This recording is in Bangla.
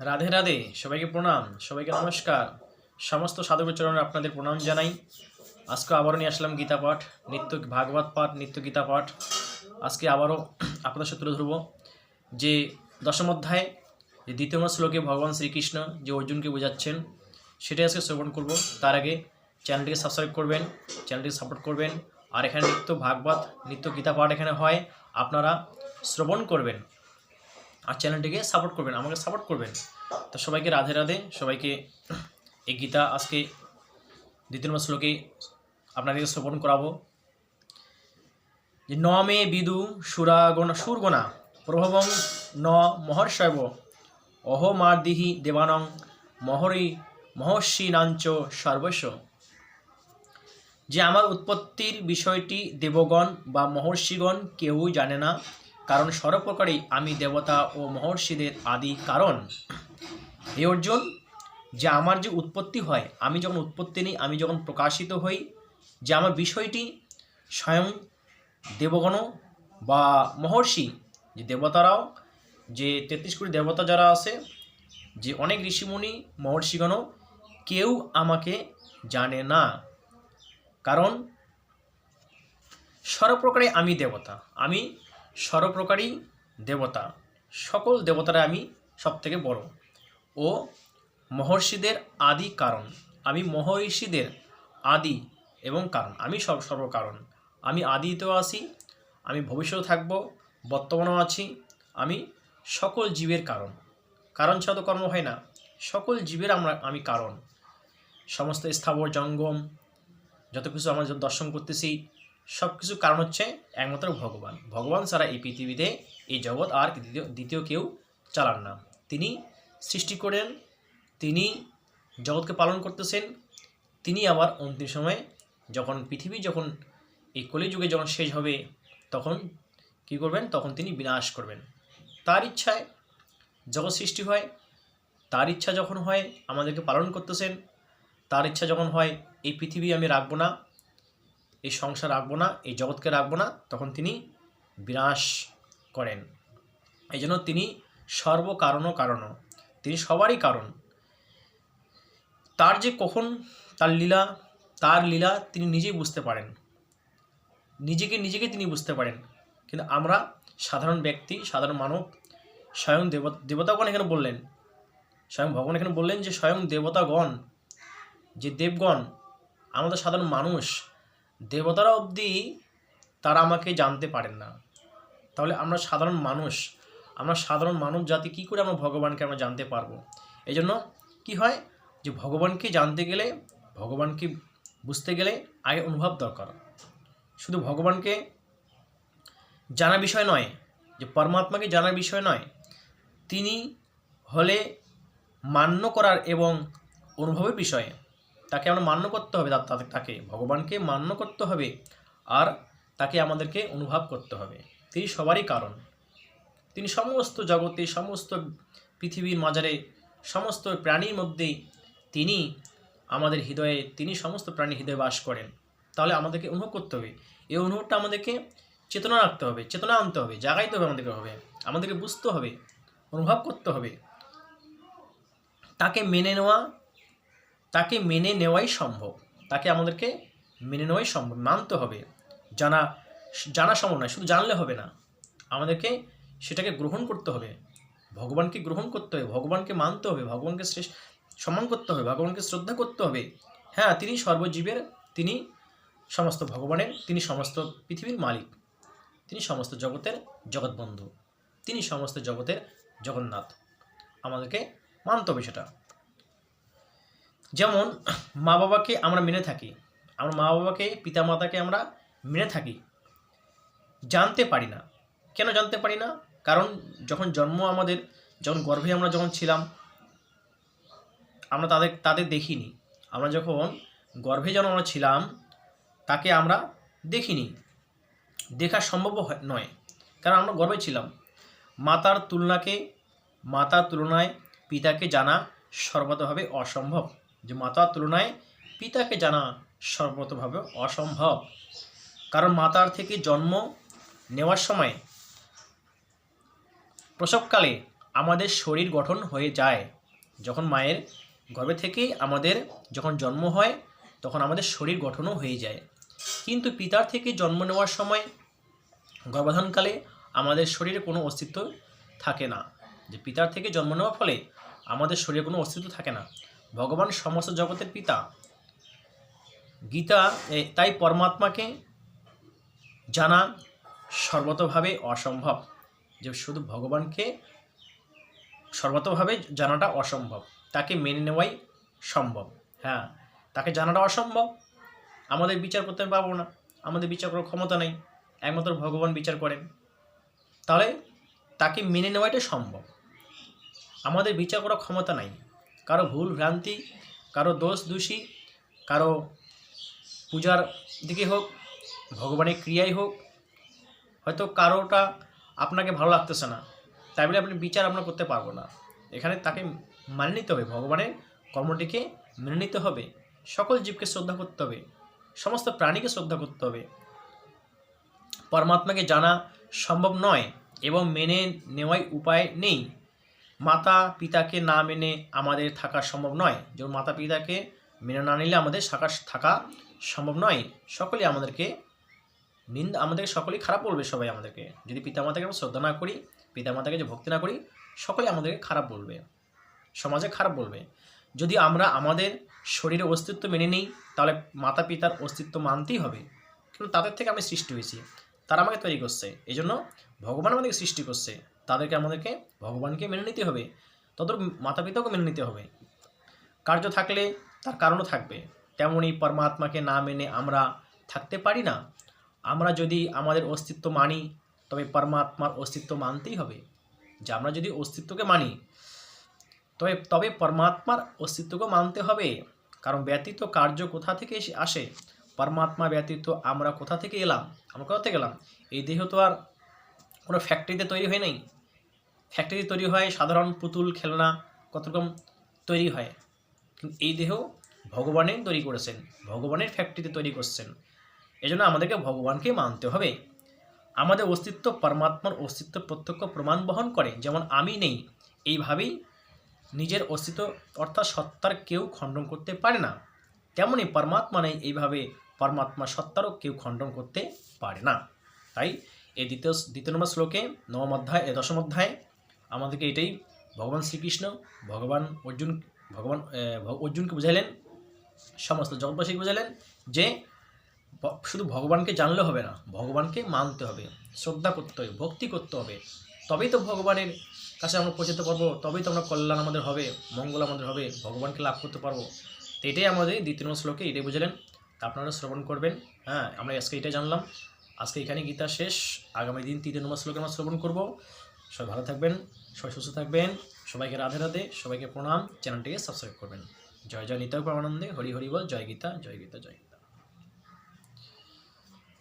রাধে রাধে, সবাইকে প্রণাম, সবাইকে নমস্কার। সমস্ত সাধকের চরণে আপনাদের প্রণাম জানাই। আজকে আবারও নিয়ে আসলাম গীতা পাঠ, নিত্য ভাগবত পাঠ, নিত্য গীতা পাঠ। আজকে আবারও আপনাদের সাথে তুলে ধরব যে দশম অধ্যায় যে দ্বিতীয় নম্বর শ্লোকে ভগবান শ্রীকৃষ্ণ যে অর্জুনকে বোঝাচ্ছেন সেটাই আজকে শ্রবণ করব। তার আগে চ্যানেলটিকে সাবস্ক্রাইব করবেন, চ্যানেলটিকে সাপোর্ট করবেন। আর এখানে নিত্য ভাগবত, নিত্য গীতা পাঠ এখানে হয়, আপনারা শ্রবণ করবেন আর চ্যানেলটিকে সাপোর্ট করবেন, আমাকে সাপোর্ট করবেন। তো সবাইকে রাধে রাধে, সবাইকে এই গীতা আজকে দ্বিতীয় নম্বর শ্লোকে আপনাদেরকে শ্রবণ করাবো। যে ন মে বিদু সুরগণা প্রভবং ন মহর্ষৈব অহমার্দিহি দেবানং মহর্ষিনাঞ্চ সর্বস্ব। যে আমার উৎপত্তির বিষয়টি দেবগণ বা মহর্ষিগণ কেউই জানে না, কারণ সর্বপ্রকারেই আমি দেবতা ও মহর্ষিদের আদি কারণ। হে অর্জুন, যে আমার যে উৎপত্তি হয়, আমি যখন উৎপত্তি নিই, আমি যখন প্রকাশিত হই, যে আমার বিষয়টি স্বয়ং দেবগণ বা মহর্ষি, যে দেবতারাও, যে 33 কোটি দেবতা যারা আছে, যে অনেক ঋষিমুনি মহর্ষিগণও কেউ আমাকে জানে না, কারণ সর্বপ্রকারে আমি দেবতা, আমি সর্বপ্রকারই দেবতা, সকল দেবতারা আমি সব থেকে বড় ও মহর্ষিদের আদি কারণ। আমি মহর্ষিদের আদি এবং কারণ, আমি সর্বকারণ। আমি আদিতেও আছি, আমি ভবিষ্যতে থাকব, বর্তমানেও আছি। আমি সকল জীবের কারণ, কারণ ছাড়া তো কর্ম হয় না। সকল জীবের আমি কারণ। সমস্ত স্থাবর জঙ্গম যত কিছু আমরা দর্শন করতেছি, সব কিছু কারণ হচ্ছে একমাত্র ভগবান। ভগবান ছাড়া এই পৃথিবীতে, এই জগৎ আর দ্বিতীয় কেউ চালান না। তিনি সৃষ্টি করেন, তিনি জগৎকে পালন করতেছেন। তিনি আবার অন্তিম সময়ে যখন পৃথিবী, যখন এই কলিযুগে যখন শেষ হবে, তখন কি করবেন? তখন তিনি বিনাশ করবেন। তার ইচ্ছায় জগৎ সৃষ্টি হয়, তার ইচ্ছা যখন হয় আমাদেরকে পালন করতেছেন। তার ইচ্ছা যখন হয় এই পৃথিবী আমি রাখবো না, এই সংসার রাখবো না, এই জগৎকে রাখবো না, তখন তিনি বিনাশ করেন। এই জন্য তিনি সর্বকারণ কারণ, তিনি সবারই কারণ। তার যে কখন তার লীলা তিনি নিজেই বুঝতে পারেন, নিজেকে তিনি বুঝতে পারেন। কিন্তু আমরা সাধারণ ব্যক্তি, সাধারণ মানব, স্বয়ং দেবতাগণ এখানে বললেন, স্বয়ং ভগবান এখানে বললেন যে স্বয়ং দেবতাগণ, যে দেবগণ, আমাদের সাধারণ মানুষ, দেবতারা অবধি তারা আমাকে জানতে পারেন না। তাহলে আমরা সাধারণ মানব জাতি কী করে আমরা ভগবানকে আমরা জানতে পারবো? এই জন্য কী হয়, যে ভগবানকে জানতে গেলে, ভগবানকে বুঝতে গেলে আগে অনুভব দরকার। শুধু ভগবানকে জানা বিষয় নয়, যে পরমাত্মাকে জানার বিষয় নয়, তিনি হলে মান্য করার এবং অনুভবের বিষয়। তাকে আমরা মান্য করতে হবে, তাকে ভগবানকে মান্য করতে হবে, আর তাকে আমাদেরকে অনুভব করতে হবে। তিনি সবারই কারণ, তিনি সমস্ত জগতে, সমস্ত পৃথিবীর মাঝারে, সমস্ত প্রাণীর মধ্যেই তিনি আমাদের হৃদয়ে, তিনি সমস্ত প্রাণীর হৃদয়ে বাস করেন। তাহলে আমাদেরকে অনুভব করতে হবে, এই অনুভবটা আমাদেরকে চেতনা রাখতে হবে, চেতনা আনতে হবে, জাগাইতে হবে, আমাদেরকে বুঝতে হবে, অনুভব করতে হবে। তাকে মেনে নেওয়াই সম্ভব, তাকে আমাদেরকে মেনে নেওয়াই সম্ভব, মানতে হবে। জানা সম্ভব নয়, শুধু জানলে হবে না, আমাদেরকে সেটাকে গ্রহণ করতে হবে, ভগবানকে গ্রহণ করতে হবে, ভগবানকে মানতে হবে, ভগবানকে সম্মান করতে হবে, ভগবানকে শ্রদ্ধা করতে হবে। হ্যাঁ, তিনি সর্বজীবের, তিনি সমস্ত ভগবানের, তিনি সমস্ত পৃথিবীর মালিক, তিনি সমস্ত জগতের জগৎবন্ধু, তিনি সমস্ত জগতের জগন্নাথ। আমাদেরকে মানতে হবে সেটা। যেমন মা বাবাকে আমরা মেনে থাকি, আমরা মা বাবাকে, পিতামাতাকে আমরা মেনে থাকি, জানতে পারি না। কেন জানতে পারি না? কারণ যখন জন্ম আমাদের, যখন গর্ভে আমরা যখন ছিলাম, আমরা তাদের দেখিনি। আমরা যখন গর্ভে যখন আমরা ছিলাম, তাকে আমরা দেখিনি, দেখা সম্ভব নয়, কারণ আমরা গর্ভে ছিলাম। মাতার তুলনায় পিতাকে জানা সর্বতভাবে অসম্ভব, যে মাতার তুলনায় পিতাকে জানা সর্বতভাবে অসম্ভব। কারণ মাতার থেকে জন্ম নেওয়ার সময়, প্রসবকালে আমাদের শরীর গঠন হয়ে যায়। যখন মায়ের গর্ভে থেকেই আমাদের যখন জন্ম হয় তখন আমাদের শরীর গঠনও হয়ে যায়। কিন্তু পিতার থেকে জন্ম নেওয়ার সময় গর্ভাধানকালে আমাদের শরীরে কোনো অস্তিত্ব থাকে না। যে পিতার থেকে জন্ম নেওয়ার ফলে আমাদের শরীরে কোনো অস্তিত্ব থাকে না। ভগবান সমস্ত জগতের পিতা। গীতা তাই পরমাত্মাকে জানা সর্বতোভাবে অসম্ভব। যে শুধু ভগবানকে সর্বতোভাবে জানাটা অসম্ভব, তাকে মেনে নেওয়াই সম্ভব। হ্যাঁ, তাকে জানাটা অসম্ভব, আমাদের বিচার করতে পারবো না, আমাদের বিচার করার ক্ষমতা নেই, একমাত্র ভগবান বিচার করেন। তাহলে তাকে মেনে নেওয়াটাই সম্ভব, আমাদের বিচার করার ক্ষমতা নাই। কারো ভুল ভ্রান্তি, কারো দোষ দোষী, কারো পূজার দিকে হোক, ভগবানের ক্রিয়াই হোক, হয়তো কারোটা আপনাকে ভালো লাগতেছে না, তাই বলে আপনি বিচার আপনার করতে পারবো না। এখানে তাকে মানে নিতে হবে, ভগবানের কর্মটিকে মেনে নিতে হবে। সকল জীবকে শ্রদ্ধা করতে হবে, সমস্ত প্রাণীকে শ্রদ্ধা করতে হবে। পরমাত্মাকে জানা সম্ভব নয় এবং মেনে নেওয়াই উপায় নেই। মাতা পিতাকে না মেনে আমাদের থাকা সম্ভব নয়। যেমন মাতা পিতাকে মেনে না নিলে আমাদের থাকা সম্ভব নয়। সকলেই আমাদেরকে আমাদেরকে সকলেই খারাপ বলবে। সবাই আমাদেরকে, যদি পিতামাতাকে আমরা শ্রদ্ধা না করি, পিতামাতাকে যে ভক্তি না করি, সকলেই আমাদেরকে খারাপ বলবে, সমাজে খারাপ বলবে। যদি আমরা আমাদের শরীরের অস্তিত্ব মেনে নিই, তাহলে মাতা পিতার অস্তিত্ব মানতেই হবে। কিন্তু তাদের থেকে আমি সৃষ্টি হয়েছি, তারা আমাকে তৈরি করছে, এই জন্য ভগবান আমাদেরকে সৃষ্টি করছে, আমাদেরকে ভগবানকে মেনে নিতে হবে, তত মাতা পিতাকে মেনে নিতে হবে। কার্য থাকলে তার কারণও থাকবে। তেমনই পরমাত্মাকে না মেনে আমরা থাকতে পারি না। আমরা যদি আমাদের অস্তিত্ব মানি, তবে পরমাত্মার অস্তিত্ব মানতেই হবে। যে আমরা যদি অস্তিত্বকে মানি, তবে পরমাত্মার অস্তিত্বকে মানতে হবে। কারণ ব্যতীত কার্য কোথা থেকে আসে? পরমাত্মা ব্যতীত আমরা কোথা থেকে এলাম? আমরা কোথা থেকে এলাম? এই দেহ তো আর কোনো ফ্যাক্টরিতে তৈরি হয় নাই। ফ্যাক্টরি তৈরি হয় সাধারণ পুতুল খেলনা কত রকম তৈরি হয়, কিন্তু এই দেহ ভগবানের তৈরি করেছেন, ভগবানের ফ্যাক্টরিতে তৈরি করছেন। এজন্য আমাদেরকে ভগবানকে মানতে হবে। আমাদের অস্তিত্ব পরমাত্মার অস্তিত্ব প্রত্যক্ষ প্রমাণ বহন করে। যেমন আমি নেই, এইভাবেই নিজের অস্তিত্ব অর্থাৎ সত্তার কেউ খণ্ডন করতে পারে না, তেমনই পরমাত্মা নেই, এইভাবে পরমাত্মা সত্তারও কেউ খণ্ডন করতে পারে না। তাই এই দ্বিতীয় নম্বর শ্লোকে নবম অধ্যায় দশম অধ্যায় আমাদেরকে এটাই ভগবান শ্রীকৃষ্ণ অর্জুনকে বুঝাইলেন, সমস্ত জগৎবাসীকে বুঝাইলেন যে শুধু ভগবানকে জানলে হবে না, ভগবানকে মানতে হবে, শ্রদ্ধা করতে হবে, ভক্তি করতে হবে। তবেই তো ভগবানের কাছে আমরা পৌঁছতে পারবো, তবেই তো আমরা কল্যাণ আমাদের হবে, মঙ্গল আমাদের হবে, ভগবানকে লাভ করতে পারবো। তো এটাই আমাদের দ্বিতীয় নম্বর শ্লোকে এটাই বুঝলেন। তা আপনারা শ্রবণ করবেন। হ্যাঁ, আমরা আজকে এটাই জানলাম। আজকে এখানে গীতা শেষ। আগামী দিন তৃতীয় নম্বর শ্লোকে আমরা শ্রবণ করবো। সবাই ভালো থাকবেন, সবাই সুস্থ থাকবেন। সবাইকে রাধে রাধে, সবাইকে প্রণাম। চ্যানেলটিকে সাবস্ক্রাইব করবেন। জয় জয় নিতাই প্রেমানন্দে, হরি হরি বল। জয় গীতা, জয় গীতা, জয়।